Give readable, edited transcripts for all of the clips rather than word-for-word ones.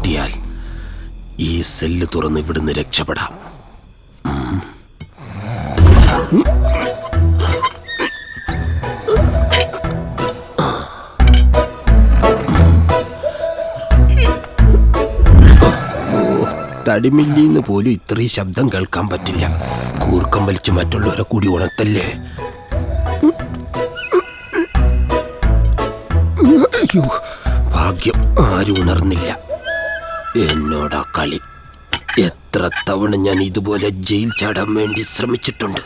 കിട്ടിയാൽ ഈ സെല്ല് തുറന്ന് ഇവിടുന്ന് രക്ഷപ്പെടാം. തടിമില്ലിന്ന് പോലും ഇത്രയും ശബ്ദം കേൾക്കാൻ പറ്റില്ല. കൂർക്കം വലിച്ച് മറ്റുള്ളവരെ കൂടി ഉണർത്തല്ലേ. അയ്യോ, ഭാഗ്യം ആരും ഉണർന്നില്ല. എന്നോടാ കളി. എത്ര തവണ ഞാൻ ഇതുപോലെ ജയിൽ ചാടാൻ വേണ്ടി ശ്രമിച്ചിട്ടുണ്ട്.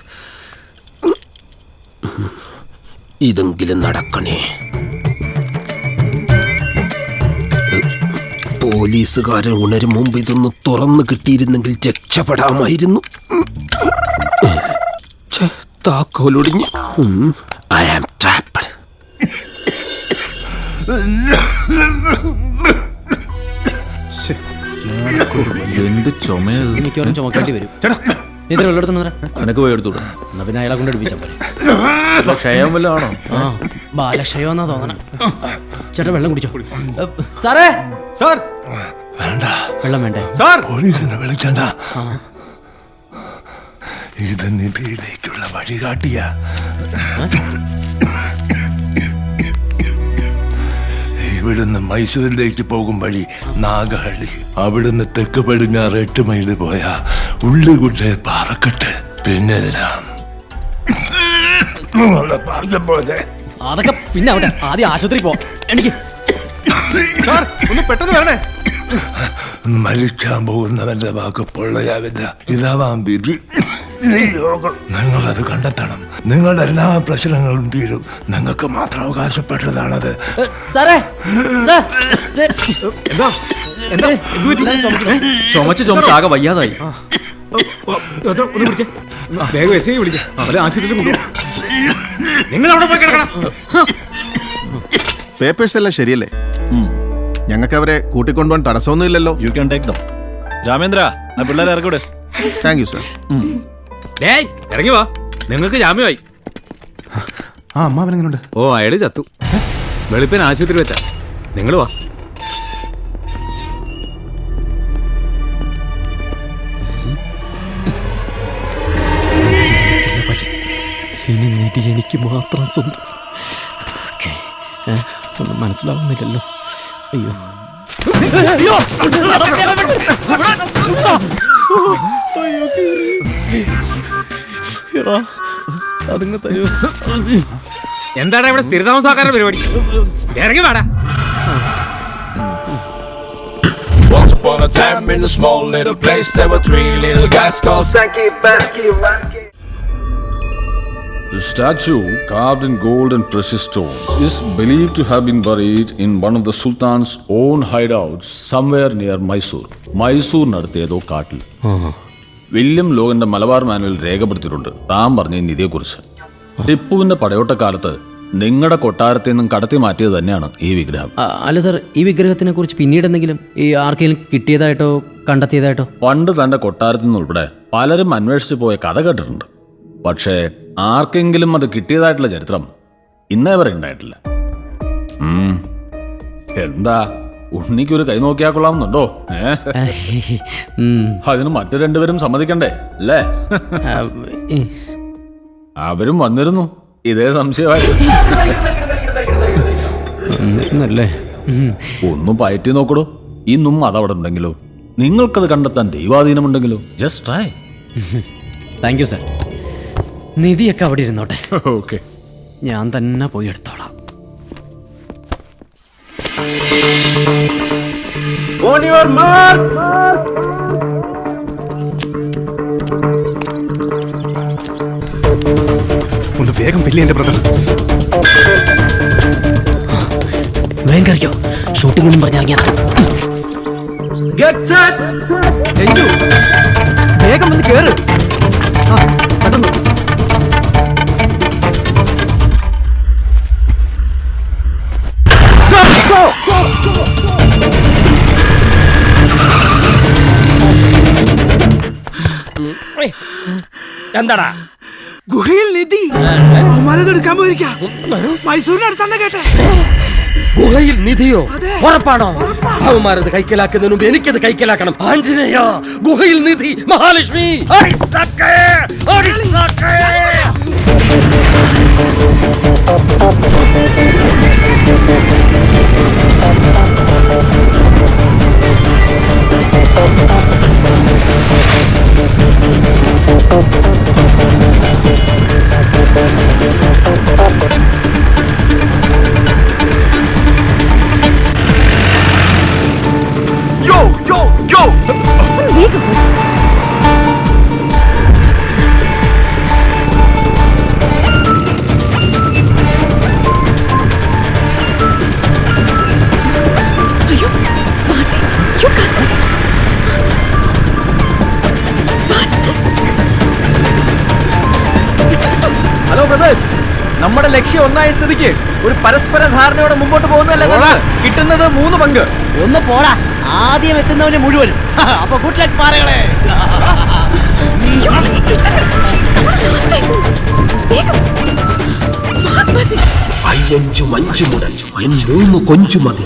ഇതെങ്കിലും നടക്കണേ. പോലീസുകാരൻ ഉണരും മുമ്പ് ഇതൊന്ന് തുറന്നു കിട്ടിയിരുന്നെങ്കിൽ രക്ഷപ്പെടാമായിരുന്നു. താക്കോലൊടിഞ്ഞ്. I am trapped. എന്ത് ചുമയത്? മിക്കവാറും ചുമക്കേണ്ടി വരും. ഇത്ര വെള്ളം നിനക്ക് പോയി എടുത്തു. എന്നാ പിന്നെ അയാളെ കൊണ്ട് എടുപ്പിച്ചാൽ പോലെ. ക്ഷയം വല്ല ആണോ? ആ, ബാലക്ഷയോ എന്നാ തോന്നണേ. ചേട്ടാ വെള്ളം കുടിച്ചോ. സാറേ, സാർ വേണ്ട, വെള്ളം വേണ്ടേ സാർ? പോലീസിനെ വിളിക്കണ്ട. ഇത് നിധിയിലേക്കുള്ള വഴികാട്ടിയ. ഇവിടുന്ന് മൈസൂരിലേക്ക് പോകും വഴി നാഗഹള്ളി. അവിടുന്ന് തെക്ക് പടിഞ്ഞാറ് 8 മൈല് പോയ ഉള്ളിക്കുട്ടെ പാറക്കെട്ട്. പിന്നെല്ലാം ഭാഗ്യം പോലെ. അതൊക്കെ പിന്നെ ആവട്ടെ, ആദ്യം ആശുപത്രി പോ. എനിക്ക് ഒന്ന് പെട്ടെന്ന് വരണേ. മരിക്കാൻ പോകുന്നവന്റെ വാക്ക് പൊള്ളയാവില്ല. ഇതാവാം വിധി. നിങ്ങളത് കണ്ടെത്തണം. നിങ്ങളുടെ എല്ലാ പ്രശ്നങ്ങളും തീരും. നിങ്ങൾക്ക് മാത്രം അവകാശപ്പെട്ടതാണത്. ചുമച്ച് ചുമച്ച് ആകെ വയ്യാതായി. നിങ്ങൾ അവിടെ പോയി കിടക്കണം. പേപ്പേഴ്സ് എല്ലാം ശരിയല്ലേ? ഞങ്ങൾക്ക് അവരെ കൂട്ടിക്കൊണ്ടുപോകാൻ തടസ്സമൊന്നുമില്ലല്ലോ. You can take them. Ramendra, ആ പിള്ളേരെ ഇറക്കൂടെ. Thank you sir. ഇറങ്ങി വാ, നിങ്ങൾക്ക് ജാമ്യമായി. ആ അമ്മാവനെങ്ങനുണ്ട്? ഓ, അയാള് ചത്തു. വെളുപ്പിന് ആശുപത്രി വെച്ചാ. നിങ്ങൾ വാ. ഇനി നിധി എനിക്ക് മാത്രം സ്വന്തം. ഒന്നും മനസ്സിലാവുന്നില്ലല്ലോ. അയ്യോ, അതിങ്ങ് തരൂ. എന്താണ് ഇവിടെ സ്ഥിരതാമസക്കാരുടെ പരിപാടി? ഇറങ്ങി വാടാ. Once upon a time in a small little place there were 3 little guys called Sanky, Basky, Rasky. The statue, carved in gold and precious stones, is believed to have been buried in one of the Sultan's own hideouts somewhere near Mysore. മൈസൂരിനടുത്തേതോ കാട്ടിൽ. William ലോഗന്റെ Malabar manual രേഖപ്പെടുത്തിയിട്ടുണ്ട് താൻ പറഞ്ഞ നിധിയെക്കുറിച്ച്. ടിപ്പുവിന്റെ പടയോട്ടക്കാലത്ത് നിങ്ങളുടെ കൊട്ടാരത്തിൽ നിന്നും കടത്തി മാറ്റിയത് തന്നെയാണ് ഈ വിഗ്രഹം. അല്ല സാർ, ഈ വിഗ്രഹത്തിനെ കുറിച്ച് പിന്നീട് എന്തെങ്കിലും ഈ ആർക്കെങ്കിലും കിട്ടിയതായിട്ടോ കണ്ടെത്തിയതായിട്ടോ? പണ്ട് തന്റെ കൊട്ടാരത്തിൽ നിന്നുൾപ്പെടെ പലരും അന്വേഷിച്ചു പോയ കഥ കേട്ടിട്ടുണ്ട്. പക്ഷേ ആർക്കെങ്കിലും അത് കിട്ടിയതായിട്ടുള്ള ചരിത്രം ഇന്നേ വരെ ഉണ്ടായിട്ടില്ല. എന്താ ഉണ്ണിക്കൊരു കൈ നോക്കിയാൽ കൊള്ളാമെന്നുണ്ടോ? അതിന് മറ്റു രണ്ടുപേരും സമ്മതിക്കണ്ടേ അല്ലേ? അവരും വന്നിരുന്നു, ഇതേ സംശയമായിരുന്നല്ലേ. ഒന്നും പയറ്റി നോക്കടോ. ഇന്നും അതവിടെ ഉണ്ടെങ്കിലോ, നിങ്ങൾക്കത് കണ്ടെത്താൻ ദൈവാധീനമുണ്ടെങ്കിലോ, just try. Thank you sir. നിധിയൊക്കെ അവിടെ ഇരുന്നോട്ടെ. ഓക്കെ, ഞാൻ തന്നെ പോയി എടുത്തോളാം. On your mark. ഒന്ന് വേഗം വലിയ എന്റെ ബ്രദർ. വേഗം കഴിക്കോ, ഷൂട്ടിംഗ് പറഞ്ഞിറങ്ങിയാ. വേഗം വന്ന് കേറ്. പെട്ടെന്ന് എന്താടാ? ഗുഹയിൽ നിധി എടുക്കാൻ പോയിരിക്കാം. മൈസൂരിനടുത്താന്ന് കേട്ടെ. ഗുഹയിൽ നിധിയോ? ഉറപ്പാണോ? അവന്മാരത് കൈക്കലാക്കുന്നതിന് മുമ്പ് എനിക്കത് കൈക്കലാക്കണം. ആഞ്ജനേയ, ഗുഹയിൽ നിധി, മഹാലക്ഷ്മി. ഹലോ ബ്രദേഴ്സ്, നമ്മുടെ ലക്ഷ്യം ഒന്നായ സ്ഥിതിക്ക് ഒരു പരസ്പര ധാരണയോടെ മുമ്പോട്ട് പോകുന്നതല്ലേ നല്ലത്? കിട്ടുന്നത് 3 പങ്ക്. ഒന്ന് പോടാ, ആദ്യം എത്തുന്നവന് മുഴുവനും. അപ്പൊ ഗുഡ് ലക്ക് പാറകളെ. അയ്യഞ്ചു മഞ്ചു മുടൽ എൻ 3 കൊഞ്ചു മതി.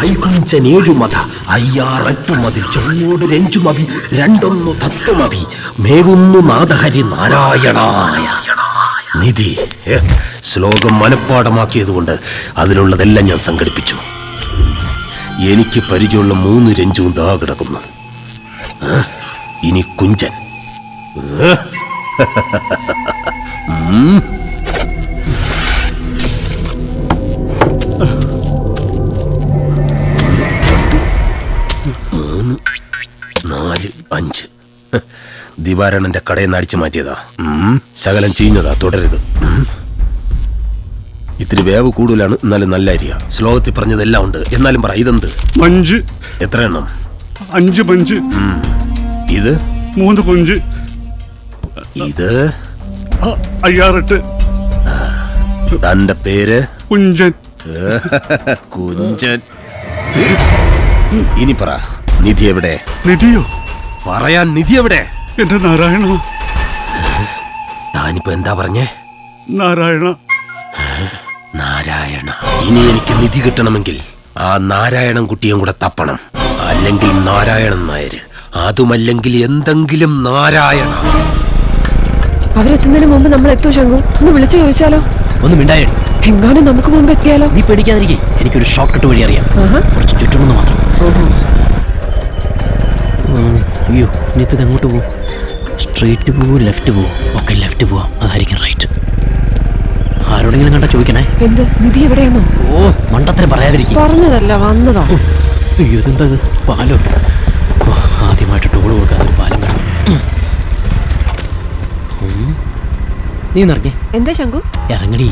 ഐകുഞ്ചൻ 7 മത, അയ്യാറെട്ടു മതി. ചൊവ്വോട് 2 മതി, 2 തത്വമതി. മേവുന്നു നാദഹരി നാരായണായ നിധി. ശ്ലോകം മനഃപ്പാടമാക്കിയതുകൊണ്ട് അതിലുള്ളതെല്ലാം ഞാൻ സംഘടിപ്പിച്ചു. എനിക്ക് പരിചയമുള്ള 3 രഞ്ജുവും ദാ കിടക്കുന്നു. ഇനി കുഞ്ചൻ. നാല് 5 ദിവാരണന്റെ കടയിൽ നിന്ന് അടിച്ചു മാറ്റിയതാ. ശകലം ചീഞ്ഞതാ, തുടരുത്. ഇത്തിരി വേവ് കൂടുതലാണ്, എന്നാലും നല്ല അരിയ. ശ്ലോകത്തിൽ പറഞ്ഞതെല്ലാം ഉണ്ട്, എന്നാലും പറ, ഇതെന്ത്? മഞ്ച്. എത്ര എണ്ണം? 5 മഞ്ച്. ഇത് 3 കൊഞ്ച്. ഇത് 6-8. തന്റെ പേര്? കുഞ്ചൻ. കുഞ്ചൻ. ഇനി പറ, നിധി എവിടെ? നിധിയോ? പറയാൻ, നിധി എവിടെ? എന്റെ നാരായണ. താനിപ്പോ എന്താ പറഞ്ഞേ? നാരായണ. നാരായണ. ഇനി എനിക്ക് നിധി കിട്ടണമെങ്കിൽ ആ നാരായണൻ കുട്ടിയും കൂടെ തപ്പണം. അല്ലെങ്കിൽ നാരായണൻ നായര്, അതുമല്ലെങ്കിൽ എന്തെങ്കിലും നാരായണ. അവരെത്തുന്നതിന് മുമ്പ് നമ്മൾ എത്തോ ശങ്കു? ഒന്ന് വിളിച്ചു ചോദിച്ചാലോ? ഒന്ന് മിണ്ടായി. എങ്ങാനും നമുക്ക് മുമ്പ് എത്തിയാലോ? നീ പേടിക്കാതിരിക്കേ, എനിക്കൊരു ഷോർട്ട് കട്ട് വഴി അറിയാം. കുറച്ച് ചുറ്റുമെന്ന് മാത്രം. അയ്യോ, ഇനിയിപ്പോൾ ഇത് എങ്ങോട്ട് പോകും? സ്ട്രെയിറ്റ് പോവോ, ലെഫ്റ്റ് പോവോ? ഒക്കെ ലെഫ്റ്റ് പോവാം, അതായിരിക്കും റൈറ്റ്. ആരോടെങ്കിലും കണ്ടാ ചോദിക്കണേ. എന്ത്? നിധി എവിടെയാണോ? ഓ, മണ്ടത്തരം പറയാതിരിക്കും. പറഞ്ഞതല്ല, വന്നതാ. അയ്യോ, ഇതെന്താ ഇത്? പാലോ? ആദ്യമായിട്ട് ടോള് കൊടുക്കാൻ ഒരു പാലം വേണം. നീ നിറങ്ങേ. എന്താ ശങ്കു? ഇറങ്ങടി.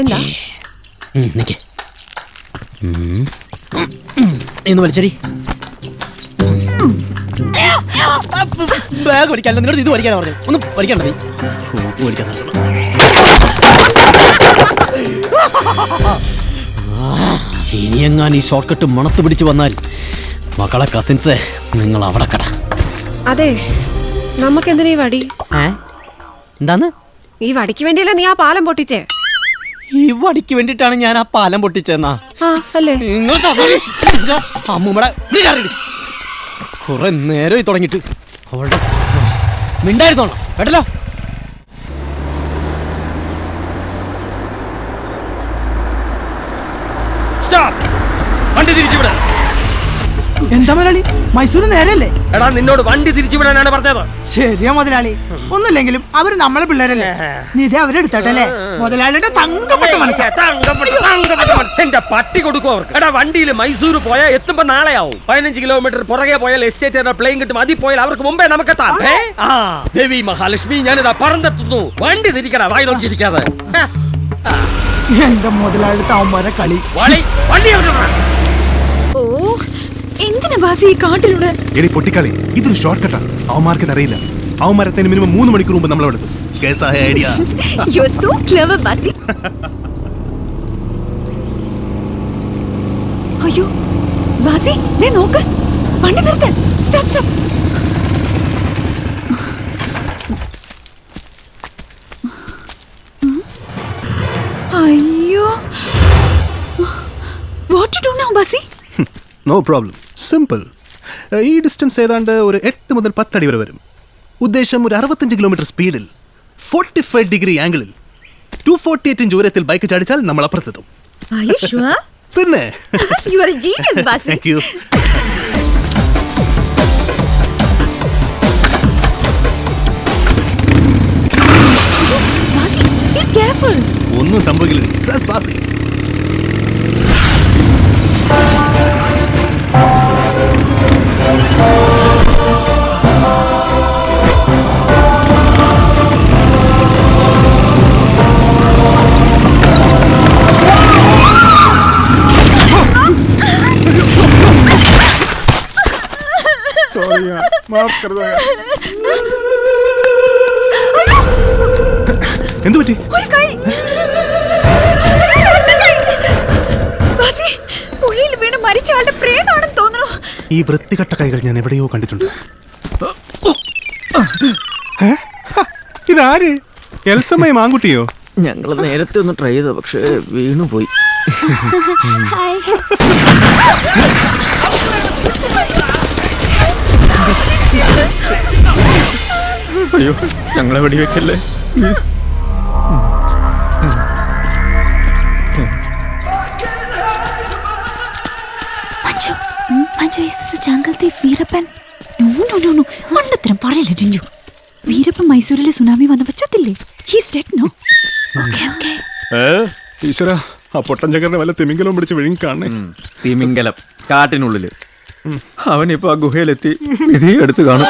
എന്താ? നിക്കേ, നീന്ന് വലിച്ചടി. ബാഗ് പഠിക്കാനല്ല, നിന്നോട് ഇത് പഠിക്കാനാ പറഞ്ഞു. ഒന്ന് പഠിക്കാൻ മതി. പഠിക്കാൻ ഇനിയെങ്ങാൻ ഈ ഷോർട്ട് കട്ട് മണത്ത് പിടിച്ച് വന്നാൽ മക്കളെ കസിൻസ്, നിങ്ങൾ അവിടെ കട. അതെ, നമുക്കെന്തിനാ ഈ വടി? എന്താന്ന്? ഈ വടിക്ക് വേണ്ടിയല്ലേ നീ ആ പാലം പൊട്ടിച്ചേ? ഈ വടിക്ക് വേണ്ടിട്ടാണ് ഞാൻ ആ പാലം പൊട്ടിച്ചെന്നാ? അല്ലേ? അമ്മൂമ്മടെ കുറെ നേരമായി തുടങ്ങിട്ട് അവളുടെ മിണ്ടായിരുന്നോളാം കേട്ടല്ലോ. വണ്ടി തിരിച്ചുവിടാ. എന്താ മുതലാളി, മൈസൂർ നേരല്ലേ? എടാ, നിന്നോട് വണ്ടി തിരിച്ചുവിടാനാണ് പറഞ്ഞത്. ശരിയാ മുതലാളി, ഒന്നുമില്ലെങ്കിലും അവര് നമ്മളെ പിള്ളേരല്ലേ. നിധി അവരെടുത്തട്ടല്ലേ? മുതലാളിയുടെ തങ്കപ്പെട്ട മനസ്സാ. എന്റെ പട്ടി കൊടുക്കും അവർക്ക്. എടാ, വണ്ടിയിൽ മൈസൂർ പോയാൽ എത്തുമ്പോ നാളെയാവും. 15 കിലോമീറ്റർ പുറകെ പോയാൽ എസ്റ്റേറ്റ് പ്ലെയിൻ കിട്ടും. അതിൽ പോയാൽ അവർക്ക് മുമ്പേ നമുക്കെത്താം. ദേവി മഹാലക്ഷ്മി, ഞാനിതാ പറന്നെത്തുന്നു. വണ്ടി തിരിക്കടാ, വായി നോക്കിയിരിക്കാതെ. എന്റെ മുതലാളി താവന്മാരെ കളി. ഓ, എന്തിനാ ബാസി ഈ കാട്ടിലൂടെ? എടി പൊട്ടിക്കളി, ഇതൊരു ഷോർട്ട് കട്ടാ. അവന്മാർക്ക് അറിയില്ല. അവന്മാരത്തിന് മിനിമം 3 മണിക്കൂർ മുമ്പ് നമ്മളെടുത്തു. കേസായ idea. You are so clever, Basi. അയ്യോ ബാസി, ദേ നോക്ക്, വണ്ടി നിർത്ത്. Stop stop. No problem, simple. ഈ ഡിസ്റ്റൻസ് ഏതാണ്ട് ഒരു 8 മുതൽ 10 അടി വരെ വരും. ഉദ്ദേശം ഒരു 65 കിലോമീറ്റർ സ്പീഡിൽ 45 ഡിഗ്രി ആംഗിളിൽ 248 ഇഞ്ച് ഉയരത്തിൽ ബൈക്ക് ചാടിച്ചാൽ നമ്മൾ അപ്പുറത്തെത്തും. പിന്നെ താങ്ക് യു. ഒന്നും സംഭവിക്കില്ല. Trespassing. Sorry yaar, maaf kar do yaar. എന്തു പറ്റി? ഈ വൃത്തികെട്ട കൈകൾ ഞാൻ എവിടെയോ കണ്ടിട്ടുണ്ട്. ഇതാര്? എൽസമ്മ മാങ്കുട്ടിയോ? ഞങ്ങൾ നേരത്തെ ഒന്ന് ട്രൈ ചെയ്തോ, പക്ഷെ വീണുപോയി. അയ്യോ, ഞങ്ങളെ വെടിവെക്കല്ലേ പ്ലീസ്. മൈസൂരിലെ സുനാമി വന്നപ്പോ ചത്തില്ലേ? ഈശ്വര, ആ പൊട്ടൻ ചക്കറിനെ വല്ല തിമിംഗലവും പിടിച്ച് വിഴുങ്ങി കാണണേ. തിമിംഗലം കാട്ടിനുള്ളില്. അവനിപ്പോ ആ ഗുഹയിലെത്തി നിധി എടുത്ത് കാണും.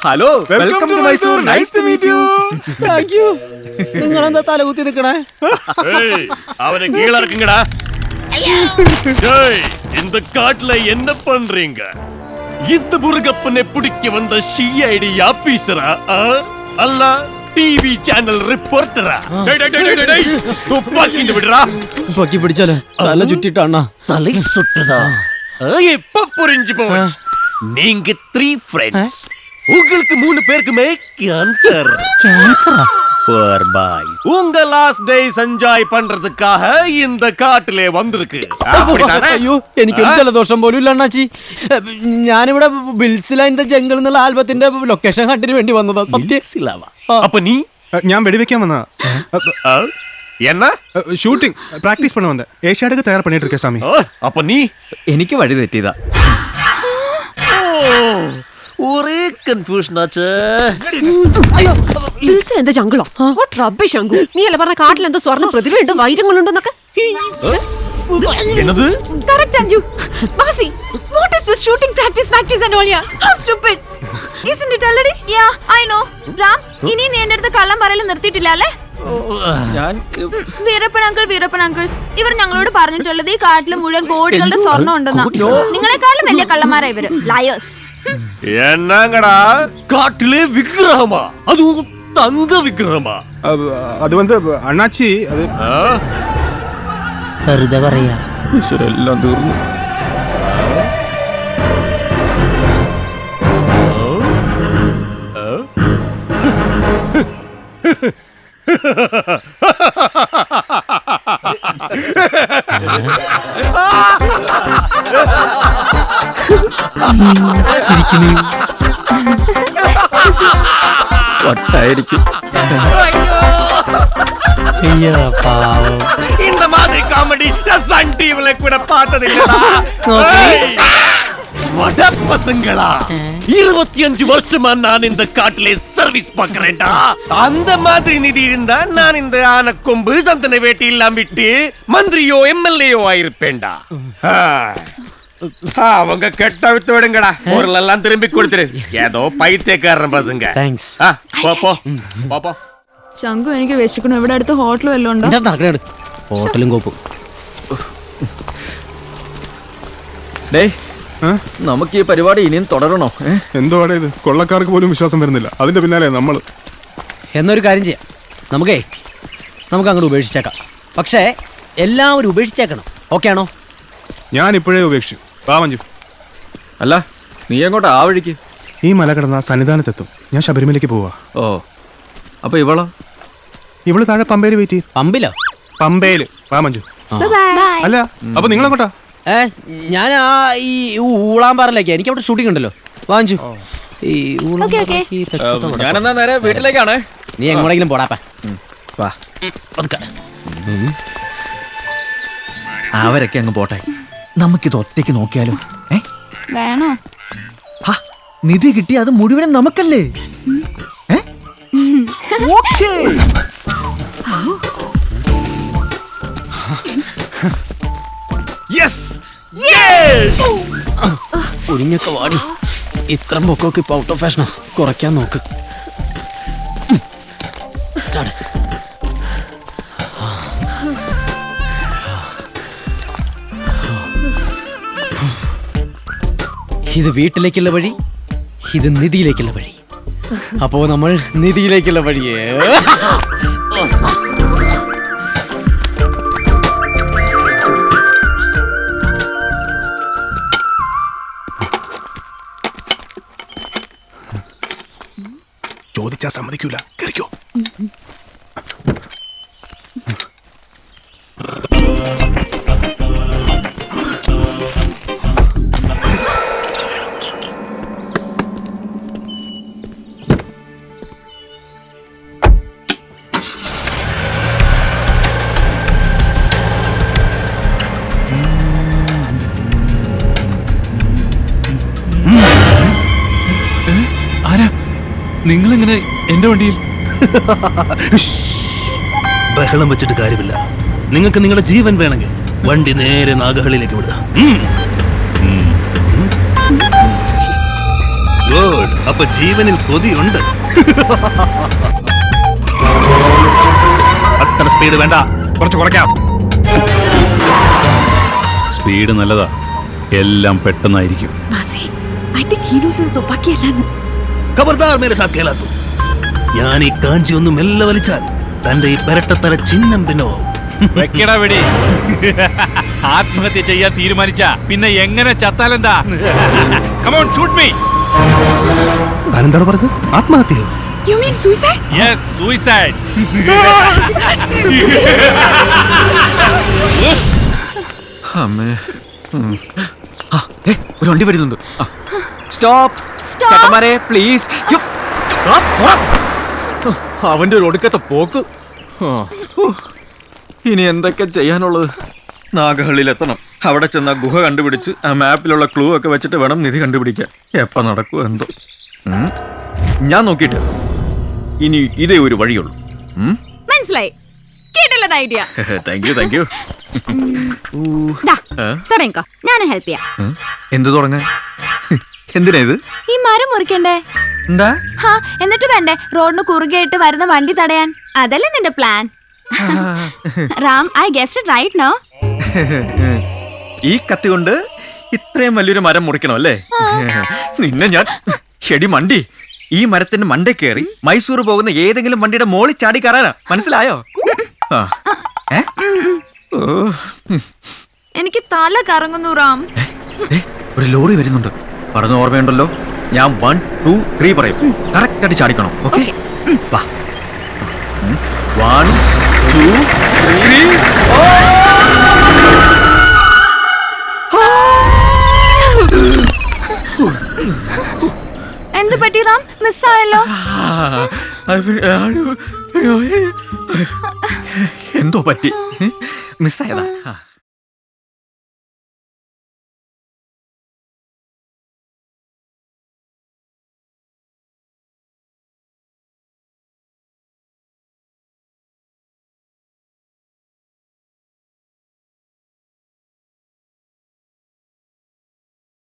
Hello, welcome to Mysore. Nice to meet you. Thank you. നിങ്ങളെന്താ തലകുത്തി നിൽക്കണേ? അവനെ കീഴറക്കുങ്ങടാ. இந்த காட்டுல என்ன பண்றீங்க? இந்த முருகப்பனை பிடிக்க வந்த சிஐடி ஆபீசரா அல்ல டிவி சேனல் ரிப்போர்ட்டரா? துப்பாக்கிட்டு விடுறா. സ്വക്കി പിടിച്ചാലോ? തല ചുറ്റിട്ടാണ. தலை சுட்டுதா? இப்ப புரிஞ்சு போச்சு. நீங்க 3 ஃப்ரெண்ட்ஸ். உங்களுக்கு 3 பேருக்குமே கேன்சர். ക്യാൻസറാ? உங்க லாஸ்ட் டேஸ் என்ஜாய் பண்றதுக்காக இந்த காட்டிலே வந்திருக்கு. அப்படிதானே? അയ്യോ, എനിക്കൊരു ജലദോഷം പോലും ഇല്ല അണ്ണാച്ചി. ഞാനിവിടെ ബിൽസില ഇൻ ദ ജംഗിൾ എന്നുള്ള ആൽബത്തിന്റെ ലൊക്കേഷൻ കണ്ടിന് വേണ്ടി വന്നതാ. സത്യം. அப்ப நீ? ഞാൻ വെടിവെക്കാൻ വന്നാ. என்ன? ஷூட்டிங் பிராக்டிஸ் பண்ண வந்தேன். ஏஷியாடுக்கு தயார் பண்ணிட்டு இருக்கேன் சாமி. அப்ப நீ? എനിക്ക് വഴി തെറ്റിയതാ. ഒരേ കൺഫ്യൂഷൻ ആച്ചേ. എന്താ ജംഗിളോ? റബ്ബിഷ് അങ്കു. നീ അല്ല പറഞ്ഞ കാട്ടിൽ എന്തോ സ്വർണ്ണ പ്രതിഭയുണ്ട്, വൈരങ്ങളുണ്ടെന്നൊക്കെ. என்னது? Correct Anju. Masi, what is this shooting practice and all? How stupid. Isn't it already? Yeah, I know. Ram, ഇനി നീ എൻ്റെ അടുത്ത് കള്ളം പറയൽ നിർത്തിയിട്ടില്ല അല്ലേ? വീരപ്പൻ അങ്കിൾ ഇവർ ഞങ്ങളോട് പറഞ്ഞിട്ടുള്ളത് ഈ കാട്ടിൽ മുഴുവൻ കോടികളുടെ സ്വർണ്ണം ഉണ്ടെന്നാ. നിങ്ങളെക്കാളും വലിയ കള്ളന്മാരാ ഇവര്. ലയേഴ്സ്. என்னங்கடா காட்டிலே விக்கிரகமா? அதுவும் தங்க விக்கிரகமா? அது வந்து அண்ணாச்சி, அது വെറുതെ പറയാ. എല്ലാം തീർന്നു. വട്ടായിരിക്കും. இந்த மாதிரி காமெடி சன் டிவில கூட பார்த்தது இல்லடா. வட பசங்களா, 25 வருஷமா நான் இந்த காட்டிலே சர்வீஸ் பார்க்கறேன்டா. அந்த மாதிரி நிதி இருந்தா நான் இந்த ஆனக்கொம்பு சந்தன வேட்டி எல்லாம் விட்டு மந்திரியோ எம்எல்ஏயோ ஆயிருப்பேன்டா. அவங்க கெட்ட விட்டு விடுங்கடா. பொருள் எல்லாம் திரும்பி கொடுத்துரு. ஏதோ பைத்தியக்காரன் பசங்க. താങ്ക്സ്. പോ. ശങ്കു, എനിക്ക് വിശക്കണം. ഇവിടെ അടുത്ത് ഹോട്ടൽ വല്ലതും ഉണ്ടോ? നടക്കണ ഹോട്ടലും കോപ്പും. നമുക്ക് ഈ പരിപാടി ഇനിയും തുടരണോ? എന്തോ ഇത്, കൊള്ളക്കാർക്ക് പോലും വിശ്വാസം വരുന്നില്ല. അതിന്റെ പിന്നാലെ നമ്മൾ. എന്നൊരു കാര്യം ചെയ്യാം, നമുക്ക് അങ്ങോട്ട് ഉപേക്ഷിച്ചേക്കാം. പക്ഷേ എല്ലാവരും ഉപേക്ഷിച്ചേക്കണം. ഓക്കെ ആണോ? ഞാൻ ഇപ്പോഴേ ഉപേക്ഷിച്ചു. വാ മഞ്ജു. അല്ല, നീ അങ്ങോട്ട് ആ വഴിക്ക്. ഈ മല കടന്ന സന്നിധാനത്തെത്തും. ഞാൻ ശബരിമലയ്ക്ക് പോവാ. ഓ, അപ്പൊ ഇവളോ? ഇവള് താഴെ പമ്പയില് വെയിറ്റ് ചെയ്യും. പമ്പിലോ? പമ്പയില്. വാ മഞ്ജു. അല്ല, അപ്പൊ നിങ്ങളെങ്ങോട്ടാ? ഞാൻ ഈ ഊളാമ്പാറയിലേക്ക്. എനിക്ക് അവിടെ ഷൂട്ടിംഗ് ഉണ്ടല്ലോ. വാഞ്ചു ഞാനെന്നാ നേരെ വീട്ടിലേക്കാണ്. നീ എങ്ങോട്ടെങ്കിലും പോടാപ്പാ. വാ. അവരൊക്കെ അങ്ങ് പോട്ടെ, നമുക്കിത് ഒറ്റയ്ക്ക് നോക്കിയാലോ? വേണോ? നിധി കിട്ടി അത് മുഴുവനും നമുക്കല്ലേ? ഓക്കേ. ഒഴിഞ്ഞൊക്കെ വാടി. ഇത്ര പൊക്കമൊക്കെ ഇപ്പൊ ഔട്ട് ഓഫ് ഫാഷനാ. കുറയ്ക്കാൻ നോക്ക്. ഇത് വീട്ടിലേക്കുള്ള വഴി, ഇത് നിധിയിലേക്കുള്ള വഴി. അപ്പോ നമ്മൾ നിധിയിലേക്കുള്ള വഴിയേ. ചോദിച്ചാ സമ്മതിക്കൂല. കേറിക്കോ. ആരാ നിങ്ങളെങ്ങനെ എന്റെ വണ്ടിയിൽ? ബഹളം വെച്ചിട്ട് കാര്യമില്ല. നിങ്ങൾക്ക് നിങ്ങളുടെ ജീവൻ വേണമെങ്കിൽ വണ്ടി നേരെ നാഗഹള്ളിയിലേക്ക് വിടുക. ഗുഡ്. അപ്പൊ ജീവനിൽ കൊതിയുണ്ട്. അത്ര സ്പീഡ് വേണ്ട, കുറച്ച് കുറയ്ക്കാം. സ്പീഡ് നല്ലതാ, എല്ലാം പെട്ടെന്നായിരിക്കും. ഖബർദാർ മേരെ സാത്ത് കേലാത്തു. ഞാൻ ഈ കാഞ്ചി ഒന്ന് മെല്ലെ വലിച്ചാൽ തന്റെ ഈ പെരട്ടത്തല ചിഹ്നം പിന്നോ. വെക്കടാ വെടി. ആത്മഹത്യ ചെയ്യാൻ തീരുമാനിച്ച പിന്നെ എങ്ങനെ ചത്താലെന്താ? Come on, shoot me. താനെന്താണ് പറഞ്ഞത്? ആത്മഹത്യയോ? You mean suicide? Yes, suicide. അമ്മേ. ഒരു വണ്ടി വരുന്നുണ്ട്. സ്റ്റോപ്പ്. ചേട്ടന്മാരെ പ്ലീസ്. അവന്റെ ഒരു ഒടുക്കത്തെ പോക്ക്. ഇനി എന്തൊക്കെ ചെയ്യാനുള്ളത്? നാഗഹള്ളിയിൽ എത്തണം. അവിടെ ചെന്ന ഗുഹ കണ്ടുപിടിച്ച് ആ മാപ്പിലുള്ള ക്ലൂ ഒക്കെ വെച്ചിട്ട് വേണം നിധി കണ്ടുപിടിക്കാൻ. എപ്പ നടക്കുമോ എന്തോ. ഞാൻ നോക്കിയിട്ട് ഇനി ഇതേ ഒരു വഴിയുള്ളൂ. മനസ്സിലായി. ഐഡിയ. Thank you. തുടങ്ങിക്കോ, ഞാൻ ഹെൽപ്പ് ചെയ്യാം. എന്ത് തുടങ്ങാൻ? എന്തിനാ ഇത്? ഈ മരം മുറിക്കണ്ടേ? എന്താ? എന്നിട്ട് വേണ്ടേ റോഡിന് കുറുകെയിട്ട് വരുന്ന വണ്ടി തടയാൻ? അതല്ലേ നിന്റെ plan? Ram, I guessed it right no. ഈ കത്തി കൊണ്ട് ഇത്രയും വലിയൊരു മരം മുറിക്കണം അല്ലേ? നിന്നെ ഞാൻ ഷെടി മണ്ടി. ഈ മരത്തിന്റെ മണ്ടേ കയറി മൈസൂർ പോകുന്ന ഏതെങ്കിലും വണ്ടിയുടെ മോളിൽ ചാടി കയറാനാ. മനസ്സിലായോ? എനിക്ക് തല കറങ്ങുന്നു റാം. ഒരു ലോറി വരുന്നുണ്ട്. പറഞ്ഞ ഓർമ്മയുണ്ടല്ലോ, ഞാൻ 1 2 3 പറയും. കറക്റ്റ് ആയിട്ട് ചാടിക്കണം. ഓക്കെ? 1 2 3. എന്ത് പറ്റി റാം? മിസ്സായല്ലോ. എന്തോ പറ്റി, മിസ്സായതാ.